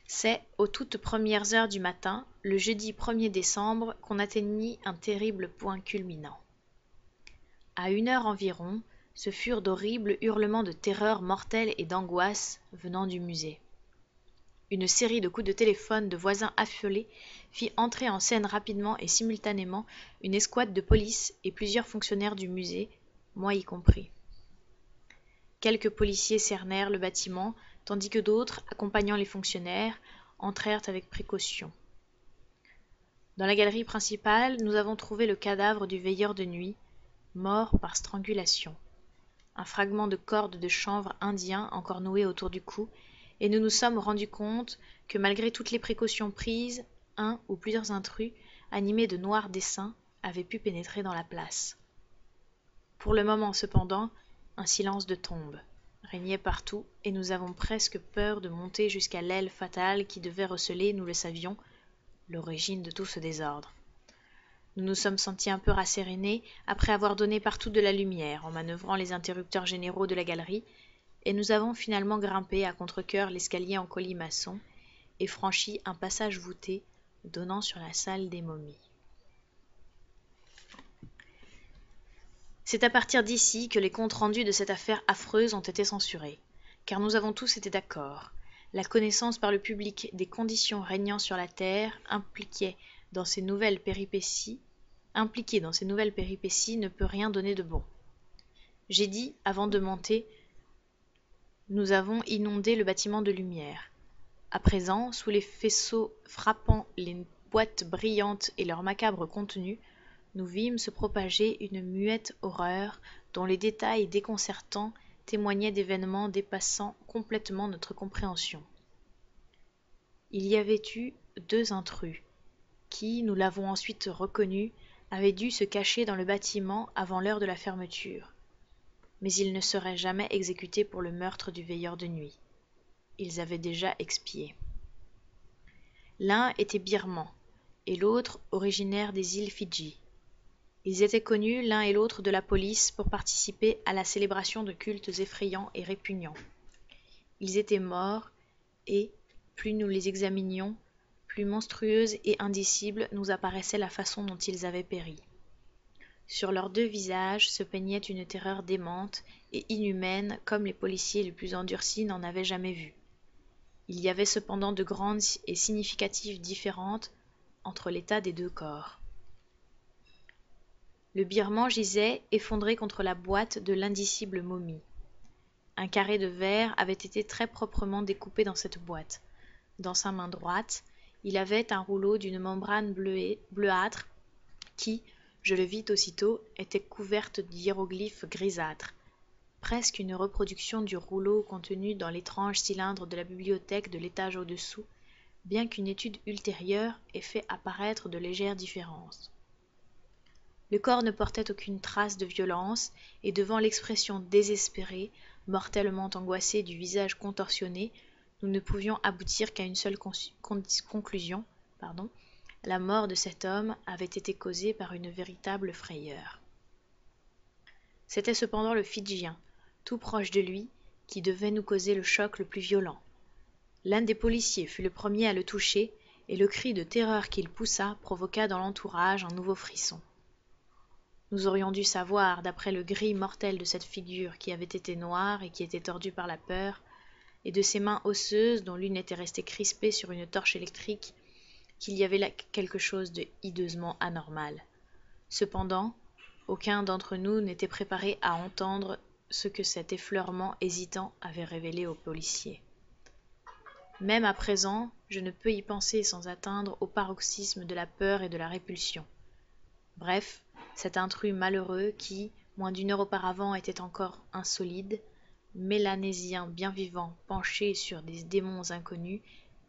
C'est, aux toutes premières heures du matin, le jeudi 1er décembre, qu'on atteignit un terrible point culminant. À 1 heure environ, ce furent d'horribles hurlements de terreur mortelle et d'angoisse venant du musée. Une série de coups de téléphone de voisins affolés fit entrer en scène rapidement et simultanément une escouade de police et plusieurs fonctionnaires du musée, moi y compris. Quelques policiers cernèrent le bâtiment, tandis que d'autres, accompagnant les fonctionnaires, entrèrent avec précaution. Dans la galerie principale, nous avons trouvé le cadavre du veilleur de nuit, mort par strangulation. Un fragment de corde de chanvre indien encore noué autour du cou, et nous nous sommes rendus compte que malgré toutes les précautions prises, un ou plusieurs intrus, animés de noirs dessins, avaient pu pénétrer dans la place. Pour le moment cependant, un silence de tombe régnait partout, et nous avons presque peur de monter jusqu'à l'aile fatale qui devait receler, nous le savions, l'origine de tout ce désordre. Nous nous sommes sentis un peu rassérénés après avoir donné partout de la lumière en manœuvrant les interrupteurs généraux de la galerie, et nous avons finalement grimpé à contre-cœur l'escalier en colimaçon et franchi un passage voûté donnant sur la salle des momies. C'est à partir d'ici que les comptes rendus de cette affaire affreuse ont été censurés, car nous avons tous été d'accord. La connaissance par le public des conditions régnant sur la Terre impliquée dans ces nouvelles péripéties ne peut rien donner de bon. J'ai dit, avant de monter, nous avons inondé le bâtiment de lumière. À présent, sous les faisceaux frappant les boîtes brillantes et leur macabre contenu, nous vîmes se propager une muette horreur dont les détails déconcertants témoignaient d'événements dépassant complètement notre compréhension. Il y avait eu 2 intrus, qui, nous l'avons ensuite reconnu, avaient dû se cacher dans le bâtiment avant l'heure de la fermeture. Mais ils ne seraient jamais exécutés pour le meurtre du veilleur de nuit. Ils avaient déjà expié. L'un était birman, et l'autre originaire des îles Fidji. Ils étaient connus l'un et l'autre de la police pour participer à la célébration de cultes effrayants et répugnants. Ils étaient morts, et, plus nous les examinions, plus monstrueuse et indicible nous apparaissait la façon dont ils avaient péri. Sur leurs 2 visages se peignait une terreur démente et inhumaine comme les policiers les plus endurcis n'en avaient jamais vu. Il y avait cependant de grandes et significatives différences entre l'état des 2 corps. Le birman gisait effondré contre la boîte de l'indicible momie. Un carré de verre avait été très proprement découpé dans cette boîte. Dans sa main droite, il avait un rouleau d'une membrane bleuâtre qui, je le vis aussitôt, était couverte d'hiéroglyphes grisâtres, presque une reproduction du rouleau contenu dans l'étrange cylindre de la bibliothèque de l'étage au-dessous, bien qu'une étude ultérieure ait fait apparaître de légères différences. Le corps ne portait aucune trace de violence, et devant l'expression désespérée, mortellement angoissée du visage contorsionné, nous ne pouvions aboutir qu'à une seule conclusion, la mort de cet homme avait été causée par une véritable frayeur. C'était cependant le Fidjien, tout proche de lui, qui devait nous causer le choc le plus violent. L'un des policiers fut le premier à le toucher, et le cri de terreur qu'il poussa provoqua dans l'entourage un nouveau frisson. Nous aurions dû savoir, d'après le gris mortel de cette figure qui avait été noire et qui était tordue par la peur, et de ses mains osseuses dont l'une était restée crispée sur une torche électrique, qu'il y avait là quelque chose de hideusement anormal. Cependant, Aucun d'entre nous n'était préparé à entendre ce que cet effleurement hésitant avait révélé aux policiers. Même à présent, je ne peux y penser sans atteindre au paroxysme de la peur et de la répulsion. Bref, cet intrus malheureux qui, moins d'une heure auparavant, était encore insolide, mélanésien bien vivant penché sur des démons inconnus,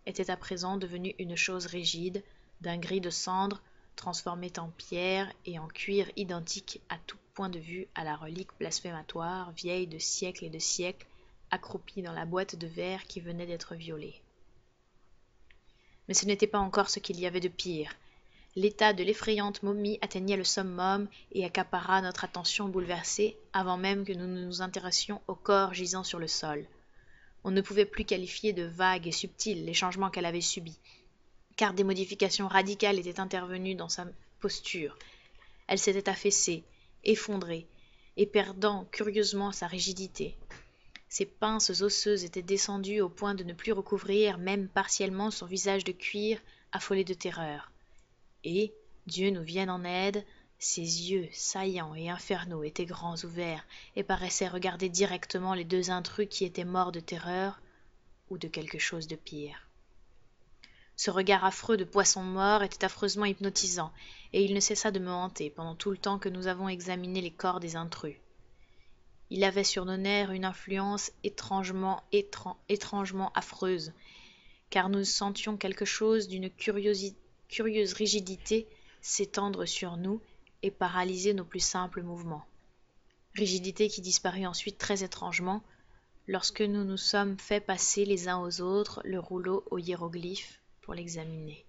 était à présent devenu une chose rigide, d'un gris de cendre, transformée en pierre et en cuir identique à tout point de vue à la relique blasphématoire, vieille de siècles et de siècles, accroupie dans la boîte de verre qui venait d'être violée. Mais ce n'était pas encore ce qu'il y avait de pire. L'état de l'effrayante momie atteignait le summum et accapara notre attention bouleversée avant même que nous ne nous intéressions au corps gisant sur le sol. On ne pouvait plus qualifier de vagues et subtils les changements qu'elle avait subis, car des modifications radicales étaient intervenues dans sa posture. Elle s'était affaissée, effondrée, et perdant curieusement sa rigidité. Ses pinces osseuses étaient descendues au point de ne plus recouvrir, même partiellement, son visage de cuir affolé de terreur. Et, Dieu nous vienne en aide, ses yeux saillants et infernaux étaient grands ouverts et paraissaient regarder directement les deux intrus qui étaient morts de terreur ou de quelque chose de pire. Ce regard affreux de poisson mort était affreusement hypnotisant, et il ne cessa de me hanter pendant tout le temps que nous avons examiné les corps des intrus. Il avait sur nos nerfs une influence étrangement affreuse, car nous sentions quelque chose d'une curieuse rigidité s'étendre sur nous et paralyser nos plus simples mouvements. Rigidité qui disparut ensuite très étrangement lorsque nous nous sommes fait passer les uns aux autres le rouleau aux hiéroglyphes pour l'examiner.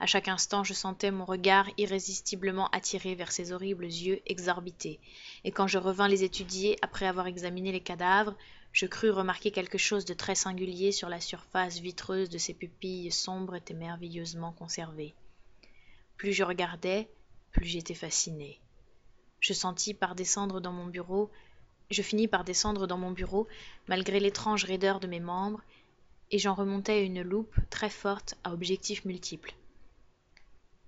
À chaque instant, je sentais mon regard irrésistiblement attiré vers ces horribles yeux exorbités, et quand je revins les étudier après avoir examiné les cadavres, je crus remarquer quelque chose de très singulier sur la surface vitreuse de ces pupilles sombres et merveilleusement conservées. Plus je regardais, plus j'étais fasciné. Je finis par descendre dans mon bureau, malgré l'étrange raideur de mes membres, et j'en remontai une loupe très forte à objectifs multiples.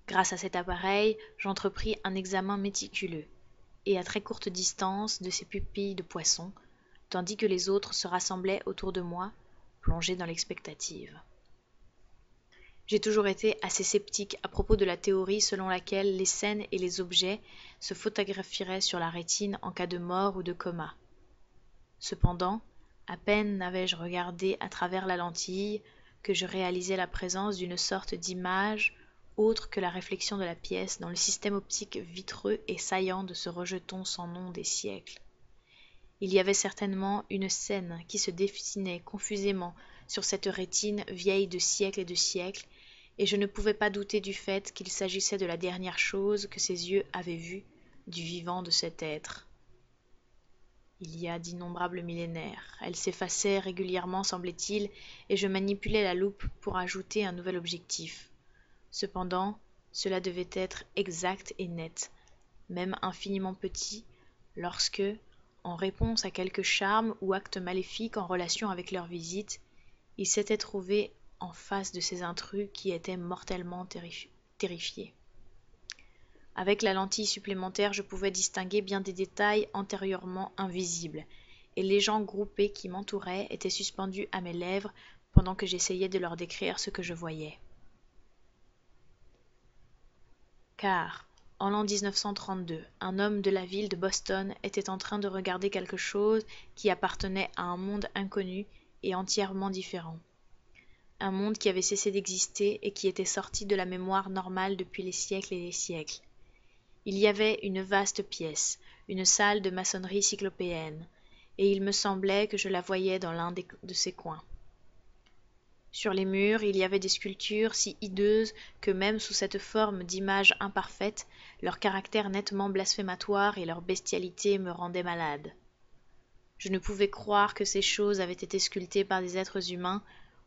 Grâce à cet appareil, j'entrepris un examen méticuleux, et à très courte distance de ces pupilles de poisson, tandis que les autres se rassemblaient autour de moi, plongés dans l'expectative. J'ai toujours été assez sceptique à propos de la théorie selon laquelle les scènes et les objets se photographieraient sur la rétine en cas de mort ou de coma. Cependant, à peine n'avais-je regardé à travers la lentille que je réalisais la présence d'une sorte d'image autre que la réflexion de la pièce dans le système optique vitreux et saillant de ce rejeton sans nom des siècles. Il y avait certainement une scène qui se dessinait confusément sur cette rétine vieille de siècles et de siècles, et je ne pouvais pas douter du fait qu'il s'agissait de la dernière chose que ses yeux avaient vue du vivant de cet être. Il y a d'innombrables millénaires, elle s'effaçait régulièrement, semblait-il, et je manipulais la loupe pour ajouter un nouvel objectif. Cependant, cela devait être exact et net, même infiniment petit, lorsque, en réponse à quelque charme ou acte maléfique en relation avec leur visite, il s'était trouvé en face de ces intrus qui étaient mortellement terrifiés. Avec la lentille supplémentaire, je pouvais distinguer bien des détails antérieurement invisibles, et les gens groupés qui m'entouraient étaient suspendus à mes lèvres pendant que j'essayais de leur décrire ce que je voyais. Car, en l'an 1932, un homme de la ville de Boston était en train de regarder quelque chose qui appartenait à un monde inconnu et entièrement différent. Un monde qui avait cessé d'exister et qui était sorti de la mémoire normale depuis les siècles et les siècles. Il y avait une vaste pièce, une salle de maçonnerie cyclopéenne, et il me semblait que je la voyais dans l'un de ses coins. Sur les murs, il y avait des sculptures si hideuses que même sous cette forme d'image imparfaite, leur caractère nettement blasphématoire et leur bestialité me rendaient malade. Je ne pouvais croire que ces choses avaient été sculptées par des êtres humains,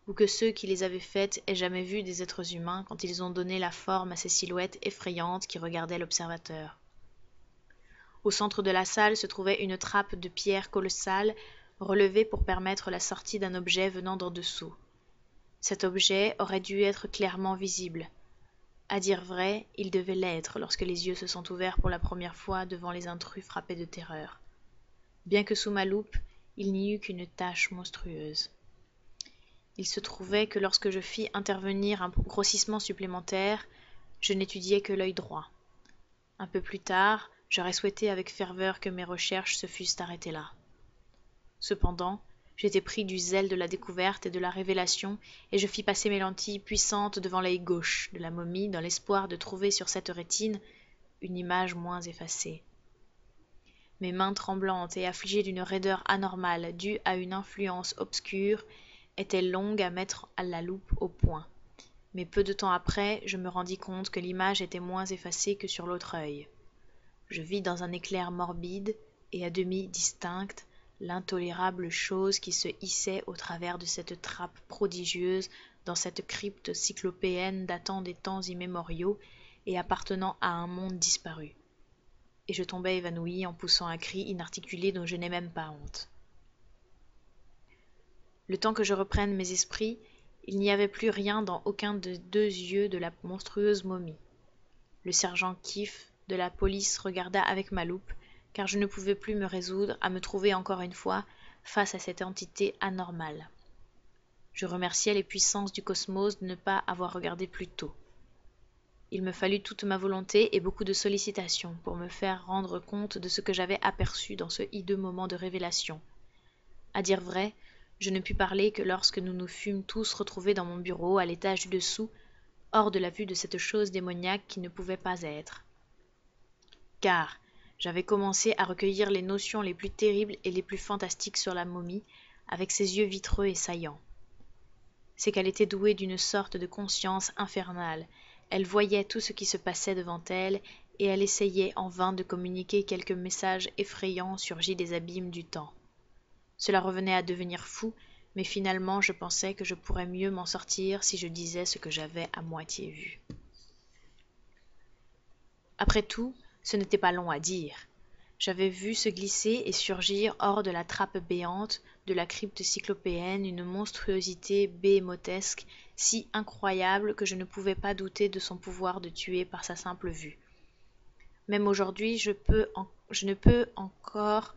ou que ceux qui les avaient faites aient jamais vu des êtres humains quand ils ont donné la forme à ces silhouettes effrayantes qui regardaient l'observateur. Au centre de la salle se trouvait une trappe de pierre colossale, relevée pour permettre la sortie d'un objet venant d'en dessous. Cet objet aurait dû être clairement visible. À dire vrai, il devait l'être lorsque les yeux se sont ouverts pour la première fois devant les intrus frappés de terreur. Bien que sous ma loupe, il n'y eût qu'une tache monstrueuse. Il se trouvait que lorsque je fis intervenir un grossissement supplémentaire, je n'étudiais que l'œil droit. Un peu plus tard, j'aurais souhaité avec ferveur que mes recherches se fussent arrêtées là. Cependant, j'étais pris du zèle de la découverte et de la révélation, et je fis passer mes lentilles puissantes devant l'œil gauche de la momie dans l'espoir de trouver sur cette rétine une image moins effacée. Mes mains tremblantes et affligées d'une raideur anormale due à une influence obscure étaient longues à mettre à la loupe au point, mais peu de temps après je me rendis compte que l'image était moins effacée que sur l'autre œil. Je vis dans un éclair morbide et à demi distincte l'intolérable chose qui se hissait au travers de cette trappe prodigieuse dans cette crypte cyclopéenne datant des temps immémoriaux et appartenant à un monde disparu. Et je tombai évanoui en poussant un cri inarticulé dont je n'ai même pas honte. Le temps que je reprenne mes esprits, il n'y avait plus rien dans aucun des deux yeux de la monstrueuse momie. Le sergent Keefe de la police regarda avec ma loupe, car je ne pouvais plus me résoudre à me trouver encore une fois face à cette entité anormale. Je remerciai les puissances du cosmos de ne pas avoir regardé plus tôt. Il me fallut toute ma volonté et beaucoup de sollicitations pour me faire rendre compte de ce que j'avais aperçu dans ce hideux moment de révélation. À dire vrai, je ne pus parler que lorsque nous nous fûmes tous retrouvés dans mon bureau à l'étage du dessous, hors de la vue de cette chose démoniaque qui ne pouvait pas être. Car j'avais commencé à recueillir les notions les plus terribles et les plus fantastiques sur la momie, avec ses yeux vitreux et saillants. C'est qu'elle était douée d'une sorte de conscience infernale. Elle voyait tout ce qui se passait devant elle, et elle essayait en vain de communiquer quelque message effrayant surgi des abîmes du temps. Cela revenait à devenir fou, mais finalement je pensais que je pourrais mieux m'en sortir si je disais ce que j'avais à moitié vu. Après tout, ce n'était pas long à dire. J'avais vu se glisser et surgir hors de la trappe béante de la crypte cyclopéenne une monstruosité béhémotesque si incroyable que je ne pouvais pas douter de son pouvoir de tuer par sa simple vue. Même aujourd'hui, je ne peux encore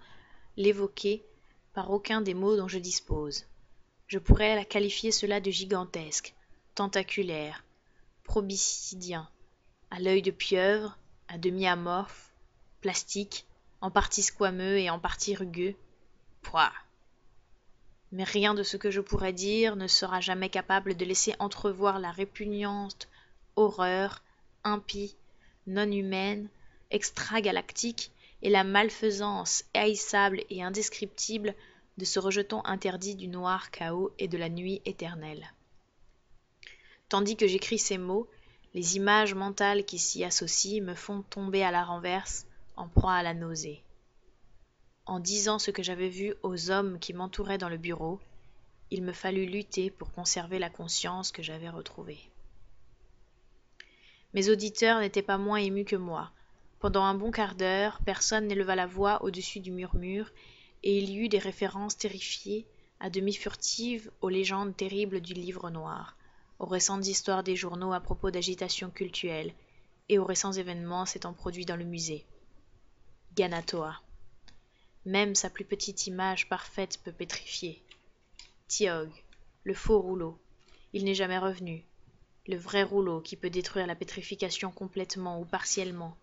l'évoquer par aucun des mots dont je dispose. Je pourrais la qualifier cela de gigantesque, tentaculaire, proboscidien, à l'œil de pieuvre, à demi amorphe, plastique, en partie squameux et en partie rugueux. Pouah! Mais rien de ce que je pourrais dire ne sera jamais capable de laisser entrevoir la répugnante horreur, impie, non humaine, extragalactique, et la malfaisance haïssable et indescriptible de ce rejeton interdit du noir chaos et de la nuit éternelle. Tandis que j'écris ces mots, les images mentales qui s'y associent me font tomber à la renverse, en proie à la nausée. En disant ce que j'avais vu aux hommes qui m'entouraient dans le bureau, il me fallut lutter pour conserver la conscience que j'avais retrouvée. Mes auditeurs n'étaient pas moins émus que moi. Pendant un bon quart d'heure, personne n'éleva la voix au-dessus du murmure, et il y eut des références terrifiées, à demi furtives, aux légendes terribles du livre noir, aux récentes histoires des journaux à propos d'agitations cultuelles, et aux récents événements s'étant produits dans le musée. Ganatoa. Même sa plus petite image parfaite peut pétrifier. Tiog, le faux rouleau. Il n'est jamais revenu. Le vrai rouleau qui peut détruire la pétrification complètement ou partiellement.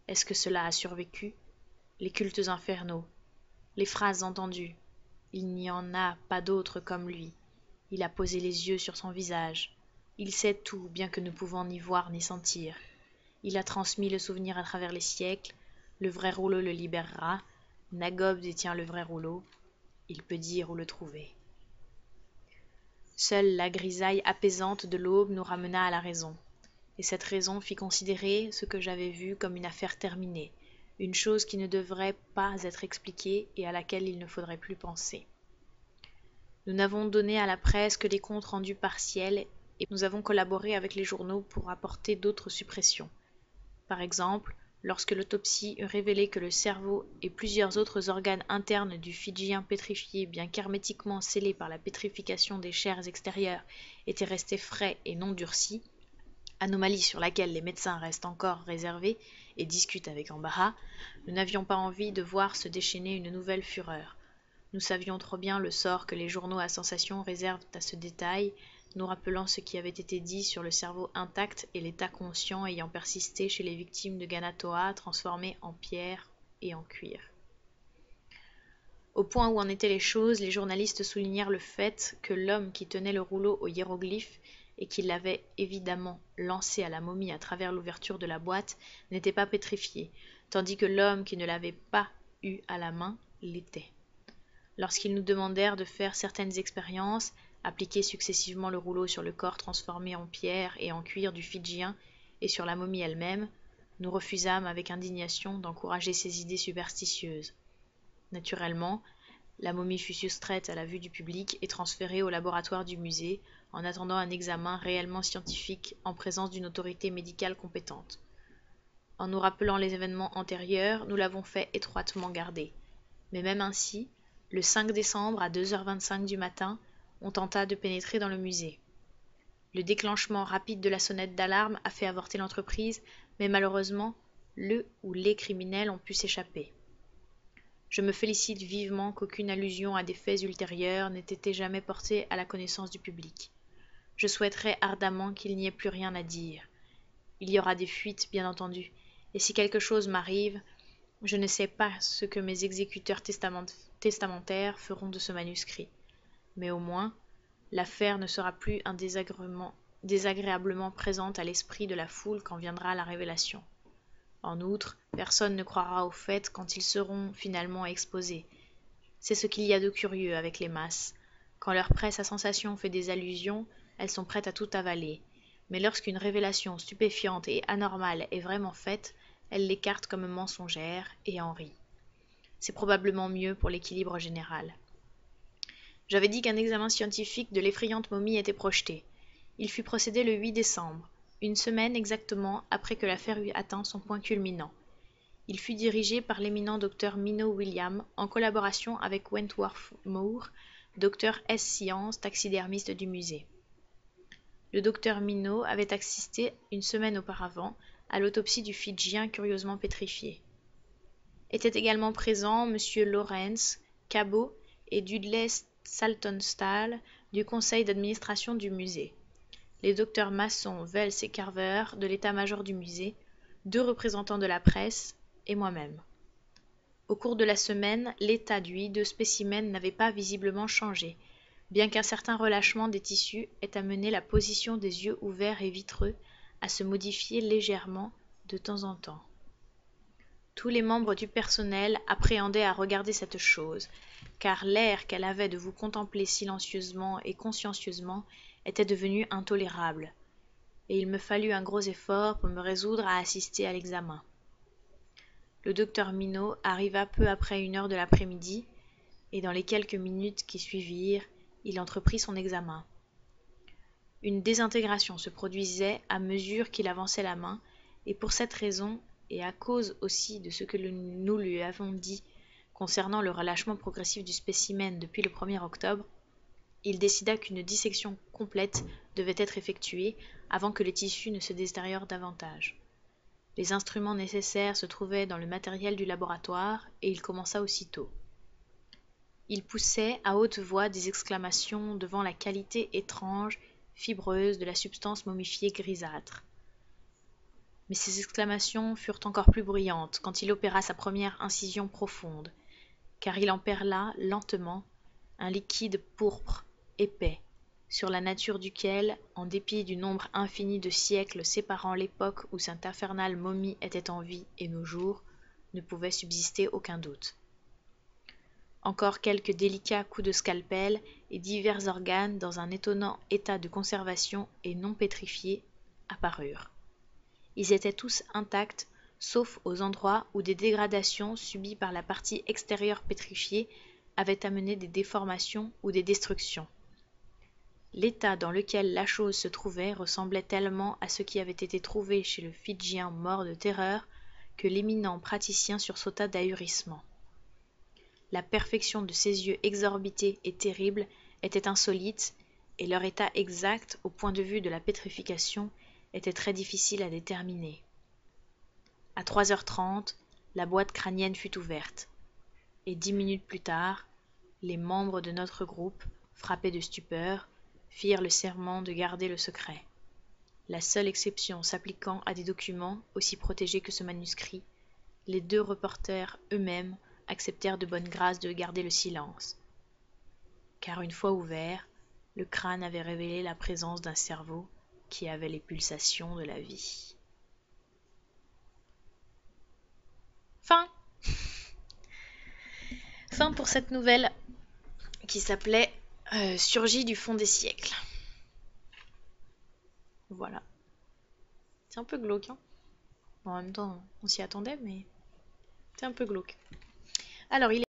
Est-ce que cela a survécu? Les cultes infernaux. Les phrases entendues. Il n'y en a pas d'autre comme lui. Il a posé les yeux sur son visage. Il sait tout, bien que ne pouvant ni voir ni sentir. Il a transmis le souvenir à travers les siècles. Le vrai rouleau le libérera. Nagob détient le vrai rouleau. Il peut dire où le trouver. Seule la grisaille apaisante de l'aube nous ramena à la raison. Et cette raison fit considérer ce que j'avais vu comme une affaire terminée, une chose qui ne devrait pas être expliquée et à laquelle il ne faudrait plus penser. Nous n'avons donné à la presse que des comptes rendus partiels et nous avons collaboré avec les journaux pour apporter d'autres suppressions. Par exemple, lorsque l'autopsie eut révélé que le cerveau et plusieurs autres organes internes du Fidjien pétrifié, bien qu'hermétiquement scellés par la pétrification des chairs extérieures, étaient restés frais et non durcis, anomalie sur laquelle les médecins restent encore réservés et discutent avec embarras, nous n'avions pas envie de voir se déchaîner une nouvelle fureur. Nous savions trop bien le sort que les journaux à sensation réservent à ce détail, nous rappelant ce qui avait été dit sur le cerveau intact et l'état conscient ayant persisté chez les victimes de Ganatoa transformées en pierre et en cuir. Au point où en étaient les choses, les journalistes soulignèrent le fait que l'homme qui tenait le rouleau au hiéroglyphe et qui l'avait évidemment lancé à la momie à travers l'ouverture de la boîte n'était pas pétrifié, tandis que l'homme qui ne l'avait pas eu à la main l'était. Lorsqu'ils nous demandèrent de faire certaines expériences, appliquer successivement le rouleau sur le corps transformé en pierre et en cuir du Fidjien et sur la momie elle-même, nous refusâmes avec indignation d'encourager ces idées superstitieuses. Naturellement, la momie fut soustraite à la vue du public et transférée au laboratoire du musée, en attendant un examen réellement scientifique en présence d'une autorité médicale compétente. En nous rappelant les événements antérieurs, nous l'avons fait étroitement garder. Mais même ainsi, le 5 décembre à 2h25 du matin, on tenta de pénétrer dans le musée. Le déclenchement rapide de la sonnette d'alarme a fait avorter l'entreprise, mais malheureusement, le ou les criminels ont pu s'échapper. Je me félicite vivement qu'aucune allusion à des faits ultérieurs n'ait été jamais portée à la connaissance du public. Je souhaiterais ardemment qu'il n'y ait plus rien à dire. Il y aura des fuites, bien entendu, et si quelque chose m'arrive, je ne sais pas ce que mes exécuteurs testamentaires feront de ce manuscrit. Mais au moins, l'affaire ne sera plus désagréablement présente à l'esprit de la foule quand viendra la révélation. En outre, personne ne croira aux faits quand ils seront finalement exposés. C'est ce qu'il y a de curieux avec les masses. Quand leur presse à sensation fait des allusions, elles sont prêtes à tout avaler. Mais lorsqu'une révélation stupéfiante et anormale est vraiment faite, elles l'écartent comme mensongère et en rient. C'est probablement mieux pour l'équilibre général. J'avais dit qu'un examen scientifique de l'effrayante momie était projeté. Il fut procédé le 8 décembre, une semaine exactement après que l'affaire eut atteint son point culminant. Il fut dirigé par l'éminent docteur Minot William, en collaboration avec Wentworth Moore, docteur S-Sciences, taxidermiste du musée. Le docteur Minot avait assisté, une semaine auparavant, à l'autopsie du Fidjien curieusement pétrifié. Étaient également présents M. Lawrence, Cabot et Dudley Saltonstall du conseil d'administration du musée, les docteurs Masson, Wells et Carver de l'état-major du musée, 2 représentants de la presse et moi-même. Au cours de la semaine, l'état du hideux spécimen n'avait pas visiblement changé, bien qu'un certain relâchement des tissus ait amené la position des yeux ouverts et vitreux à se modifier légèrement de temps en temps. Tous les membres du personnel appréhendaient à regarder cette chose, car l'air qu'elle avait de vous contempler silencieusement et consciencieusement était devenu intolérable, et il me fallut un gros effort pour me résoudre à assister à l'examen. Le docteur Minot arriva peu après 1h de l'après-midi, et dans les quelques minutes qui suivirent, il entreprit son examen. Une désintégration se produisait à mesure qu'il avançait la main, et pour cette raison, et à cause aussi de ce que nous lui avons dit concernant le relâchement progressif du spécimen depuis le 1er octobre, il décida qu'une dissection complète devait être effectuée avant que les tissus ne se détériorent davantage. Les instruments nécessaires se trouvaient dans le matériel du laboratoire, et il commença aussitôt. Il poussait à haute voix des exclamations devant la qualité étrange, fibreuse de la substance momifiée grisâtre. Mais ces exclamations furent encore plus bruyantes quand il opéra sa première incision profonde, car il en perla lentement un liquide pourpre, épais, sur la nature duquel, en dépit du nombre infini de siècles séparant l'époque où cette infernale momie était en vie et nos jours, ne pouvait subsister aucun doute. Encore quelques délicats coups de scalpel et divers organes dans un étonnant état de conservation et non pétrifiés apparurent. Ils étaient tous intacts, sauf aux endroits où des dégradations subies par la partie extérieure pétrifiée avaient amené des déformations ou des destructions. L'état dans lequel la chose se trouvait ressemblait tellement à ce qui avait été trouvé chez le Fidjien mort de terreur que l'éminent praticien sursauta d'ahurissement. La perfection de ses yeux exorbités et terribles était insolite, et leur état exact au point de vue de la pétrification était très difficile à déterminer. À 3h30, la boîte crânienne fut ouverte, et 10 minutes plus tard, les membres de notre groupe, frappés de stupeur, firent le serment de garder le secret. La seule exception s'appliquant à des documents aussi protégés que ce manuscrit, les 2 reporters eux-mêmes acceptèrent de bonne grâce de garder le silence, car une fois ouvert, le crâne avait révélé la présence d'un cerveau qui avait les pulsations de la vie. Fin. Fin pour cette nouvelle qui s'appelait Surgit du fond des siècles. Voilà. C'est un peu glauque, hein. Bon, en même temps, on s'y attendait, mais c'est un peu glauque. Alors, il